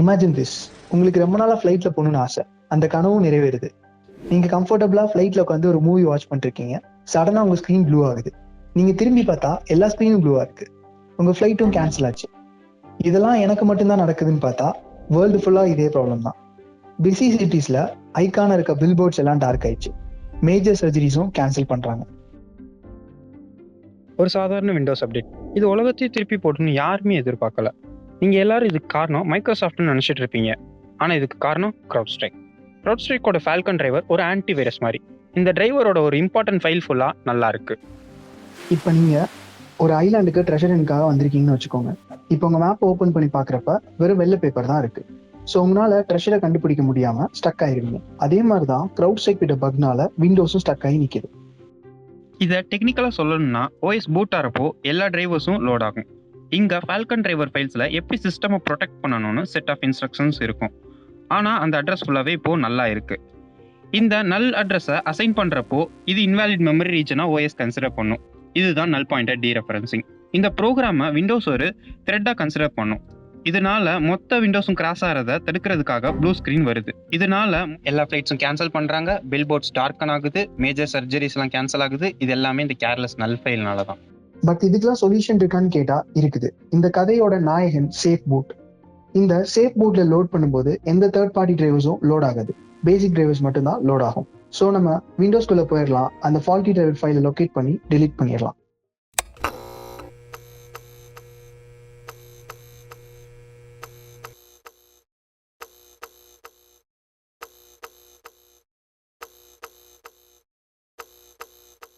Imagine this, உங்களுக்கு ரொம்ப நாளா ஃப்ளைட்ல போகணும்னு ஆசை, அந்த கனவும் நிறைவேறுது. நீங்க கம்ஃபர்டபுளா ஃப்ளைட்ல உட்காந்து ஒரு மூவி வாட்ச் பண்ணிருக்கீங்க. சடனா உங்க ஸ்கிரீன் ப்ளூ ஆகுது. நீங்க திரும்பி பார்த்தா எல்லா ஸ்கிரீனும் ப்ளூவா இருக்கு. உங்க ஃப்ளைட்டும் கேன்சல் ஆச்சு. இதெல்லாம் எனக்கு மட்டும்தான் நடக்குதுன்னு பார்த்தா வேர்ல்டு ஃபுல்லா இதே ப்ராப்ளம் தான். பிஸி சிட்டிஸ்ல ஐகான இருக்க பில் போர்ட்ஸ் எல்லாம் டார்க் ஆயிடுச்சு. மேஜர் சர்ஜரிஸும் கேன்சல் பண்றாங்க. ஒரு சாதாரண விண்டோஸ் அப்டேட் இது உலகத்தையும் திருப்பி போட்டுன்னு யாருமே எதிர்பார்க்கல. நீங்க எல்லாரும் இதுக்கு காரணம் மைக்ரோசாஃப்ட்னு நினைச்சிட்டு இருப்பீங்க. ஆனா இதுக்கு காரணம் க்ரௌட் ஸ்ட்ரைக்கோட ஃபால்கன் டிரைவர் ஒரு ஆன்டி வைரஸ் மாதிரி. இந்த டிரைவரோட ஒரு இம்பார்ட்டன்ட் ஃபைல் ஃபுல்லா நல்லா இருக்கு. இப்போ நீங்க ஒரு ஐலாண்டுக்கு ட்ரெஷரிங்காக வந்திருக்கீங்கன்னு வச்சுக்கோங்க. இப்போ உங்க மேப் ஓபன் பண்ணி பாக்குறப்ப வெறும் வெள்ளை பேப்பர் தான் இருக்கு. ஸோ உங்களால ட்ரெஷரை கண்டுபிடிக்க முடியாம ஸ்டக் ஆயிருவீங்க. அதே மாதிரிதான் க்ரௌட் ஸ்ட்ரைக் விட பக்னால விண்டோஸும் ஸ்டக் ஆகி நிக்குது. இதை டெக்னிக்கலா சொல்லணும்னா ஓஎஸ் பூட் ஆகிறப்போ எல்லா டிரைவர்ஸும் லோட் ஆகும். இங்க ஃபால்கன் டிரைவர் ஃபைல்ஸ்ல எப்படி சிஸ்டமை ப்ரொடெக்ட் பண்ணணும்னு செட் ஆஃப் இன்ஸ்ட்ரக்ஷன்ஸ் இருக்கும். ஆனா அந்த அட்ரஸ் ஃபுல்லாவே இப்போ நல்லா இருக்கு. இந்த நல் அட்ரஸை அசைன் பண்றப்போ இது இன்வாலிட் மெமரி ரீஜனா ஓஎஸ் கன்சிடர் பண்ணும். இதுதான் நல் பாயிண்டட் டீரெஃபரன்சிங். இந்த ப்ரோக்ராமை விண்டோஸ் ஒரு த்ரெட்டா கன்சிடர் பண்ணும். இதனால மொத்த விண்டோஸும் கிராஸ் ஆகிறத தடுக்கிறதுக்காக ப்ளூ ஸ்கிரீன் வருது. இதனால எல்லா ஃபிளைட்ஸும் கேன்சல் பண்றாங்க, பில் போர்ட்ஸ் டார்க்கன் ஆகுது, மேஜர் சர்ஜரிஸ் எல்லாம் கேன்சல் ஆகுது. இது எல்லாமே இந்த கேர்லெஸ் நல் ஃபைல்னால தான். பட் இதுக்கெல்லாம் சொல்யூஷன் இருக்கான்னு கேட்டா இருக்குது. இந்த கதையோட நாயகன் சேஃப் பூட். இந்த சேஃப் பூட்ல லோட் பண்ணும்போது எந்த தேர்ட் பார்ட்டி டிரைவர்ஸும் லோட் ஆகாது. பேசிக் டிரைவர்ஸ் மட்டும்தான் லோட் ஆகும். ஸோ நம்ம விண்டோஸ்குள்ள போயிடலாம், அந்த ஃபால்ட்டி டிரைவர் ஃபைலை லொக்கேட் பண்ணி டெலீட் பண்ணிடலாம்.